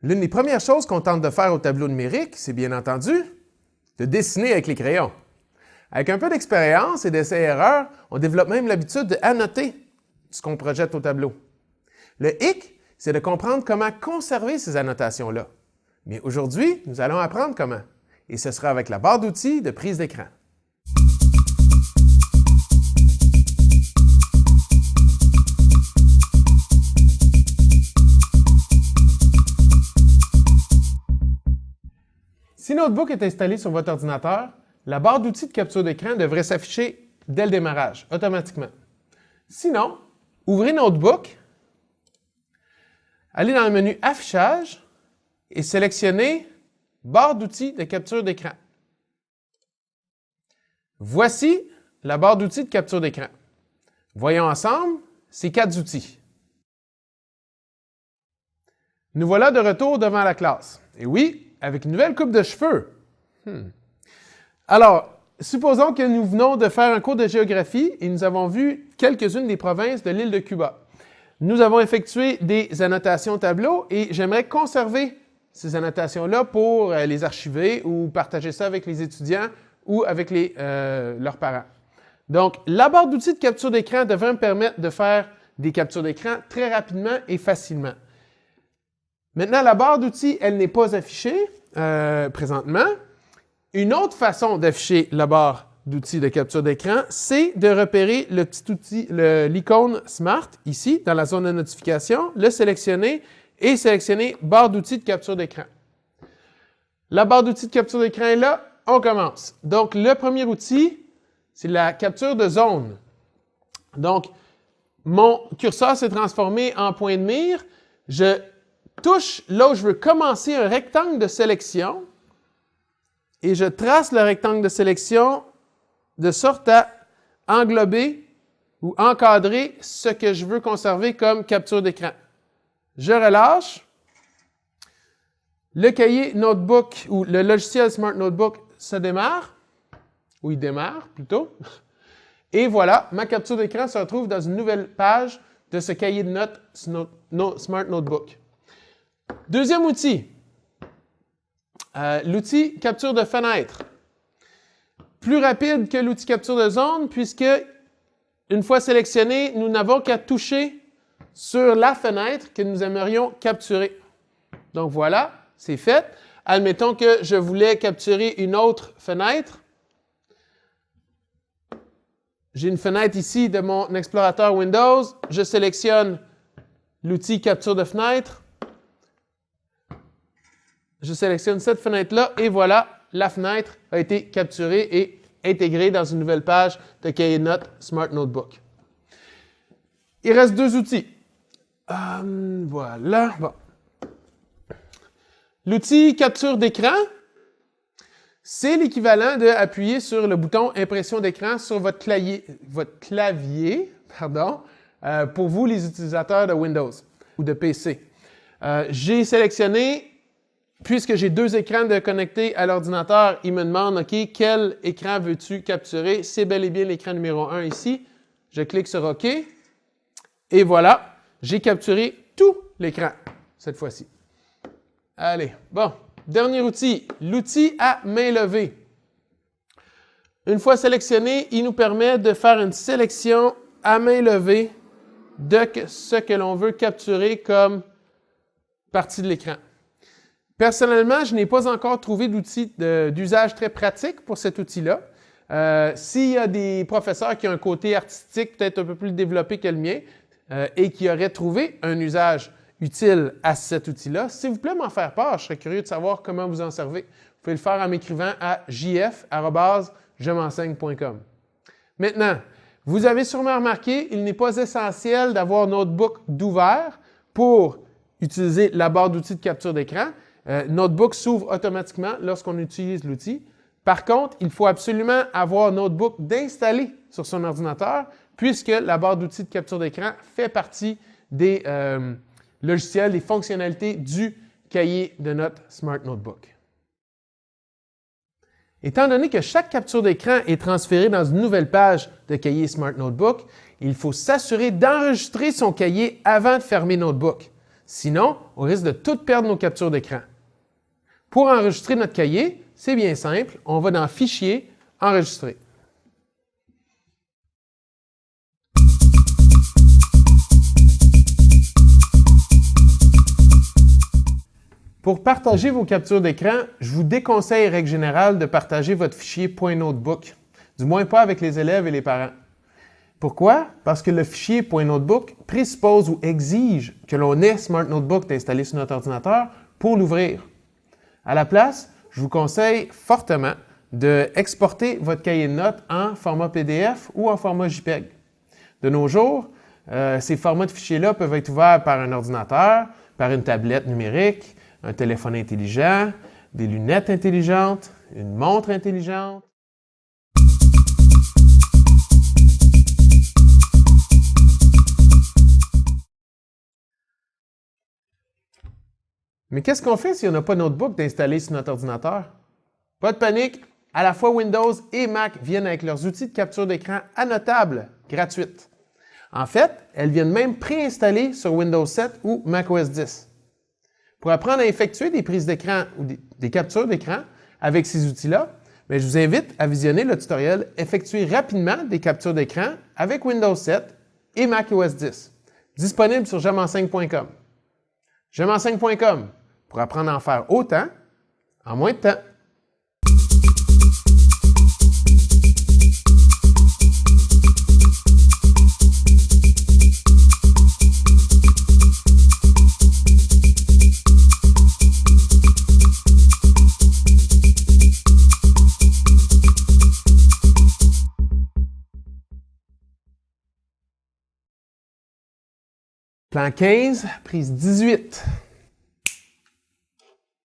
L'une des premières choses qu'on tente de faire au tableau numérique, c'est bien entendu de dessiner avec les crayons. Avec un peu d'expérience et d'essais-erreurs, on développe même l'habitude d'annoter ce qu'on projette au tableau. Le hic, c'est de comprendre comment conserver ces annotations-là. Mais aujourd'hui, nous allons apprendre comment. Et ce sera avec la barre d'outils de prise d'écran. Si Notebook est installé sur votre ordinateur, la barre d'outils de capture d'écran devrait s'afficher dès le démarrage, automatiquement. Sinon, ouvrez Notebook, allez dans le menu Affichage et sélectionnez Barre d'outils de capture d'écran. Voici la barre d'outils de capture d'écran. Voyons ensemble ces 4 outils. Nous voilà de retour devant la classe. Et oui, avec une nouvelle coupe de cheveux. Alors, supposons que nous venons de faire un cours de géographie et nous avons vu quelques-unes des provinces de l'île de Cuba. Nous avons effectué des annotations au tableau et j'aimerais conserver ces annotations-là pour les archiver ou partager ça avec les étudiants ou avec leurs parents. Donc, la barre d'outils de capture d'écran devrait me permettre de faire des captures d'écran très rapidement et facilement. Maintenant, la barre d'outils, elle n'est pas affichée présentement. Une autre façon d'afficher la barre d'outils de capture d'écran, c'est de repérer le petit outil, l'icône Smart, ici, dans la zone de notification, le sélectionner et sélectionner barre d'outils de capture d'écran. La barre d'outils de capture d'écran est là, on commence. Donc, le premier outil, c'est la capture de zone. Donc, mon curseur s'est transformé en point de mire. Je touche là où je veux commencer un rectangle de sélection et je trace le rectangle de sélection de sorte à englober ou encadrer ce que je veux conserver comme capture d'écran. Je relâche. Le cahier Notebook ou le logiciel Smart Notebook se démarre, ou il démarre plutôt. Et voilà, ma capture d'écran se retrouve dans une nouvelle page de ce cahier de notes Smart Notebook. Deuxième outil, l'outil capture de fenêtre. Plus rapide que l'outil capture de zone puisque, une fois sélectionné, nous n'avons qu'à toucher sur la fenêtre que nous aimerions capturer. Donc voilà, c'est fait. Admettons que je voulais capturer une autre fenêtre. J'ai une fenêtre ici de mon explorateur Windows. Je sélectionne l'outil capture de fenêtre. Je sélectionne cette fenêtre-là et voilà, la fenêtre a été capturée et intégrée dans une nouvelle page de cahier de notes Smart Notebook. Il reste 2 outils. Voilà. Bon. L'outil capture d'écran, c'est l'équivalent d'appuyer sur le bouton impression d'écran sur votre clavier, pour vous, les utilisateurs de Windows ou de PC. J'ai sélectionné, puisque j'ai 2 écrans de connectés à l'ordinateur, il me demande, OK, quel écran veux-tu capturer? C'est bel et bien l'écran numéro 1 ici. Je clique sur OK. Et voilà, j'ai capturé tout l'écran cette fois-ci. Allez, bon, dernier outil, l'outil à main levée. Une fois sélectionné, il nous permet de faire une sélection à main levée de ce que l'on veut capturer comme partie de l'écran. Personnellement, je n'ai pas encore trouvé d'outil d'usage très pratique pour cet outil-là. S'il y a des professeurs qui ont un côté artistique peut-être un peu plus développé que le mien et qui auraient trouvé un usage utile à cet outil-là, s'il vous plaît, m'en faire part. Je serais curieux de savoir comment vous en servez. Vous pouvez le faire en m'écrivant à jf@jemenseigne.com. Maintenant, vous avez sûrement remarqué, il n'est pas essentiel d'avoir Notebook d'ouvert pour utiliser la barre d'outils de capture d'écran. Notebook s'ouvre automatiquement lorsqu'on utilise l'outil. Par contre, il faut absolument avoir Notebook d'installer sur son ordinateur puisque la barre d'outils de capture d'écran fait partie des logiciels, des fonctionnalités du cahier de notes Smart Notebook. Étant donné que chaque capture d'écran est transférée dans une nouvelle page de cahier Smart Notebook, il faut s'assurer d'enregistrer son cahier avant de fermer Notebook. Sinon, on risque de tout perdre nos captures d'écran. Pour enregistrer notre cahier, c'est bien simple. On va dans Fichier, Enregistrer. Pour partager vos captures d'écran, je vous déconseille, règle générale, de partager votre fichier .notebook. Du moins pas avec les élèves et les parents. Pourquoi? Parce que le fichier .notebook présuppose ou exige que l'on ait Smart Notebook installé sur notre ordinateur pour l'ouvrir. À la place, je vous conseille fortement d'exporter votre cahier de notes en format PDF ou en format JPEG. De nos jours, ces formats de fichiers-là peuvent être ouverts par un ordinateur, par une tablette numérique, un téléphone intelligent, des lunettes intelligentes, une montre intelligente. Mais qu'est-ce qu'on fait si on n'a pas de notebook d'installer sur notre ordinateur? Pas de panique, à la fois Windows et Mac viennent avec leurs outils de capture d'écran annotables, gratuites. En fait, elles viennent même préinstallées sur Windows 7 ou macOS 10. Pour apprendre à effectuer des prises d'écran ou des captures d'écran avec ces outils-là, je vous invite à visionner le tutoriel « Effectuer rapidement des captures d'écran avec Windows 7 et macOS 10 » disponible sur j'menseigne.com. j'menseigne.com pour apprendre à en faire autant en moins de temps. Plan 15, prise 18.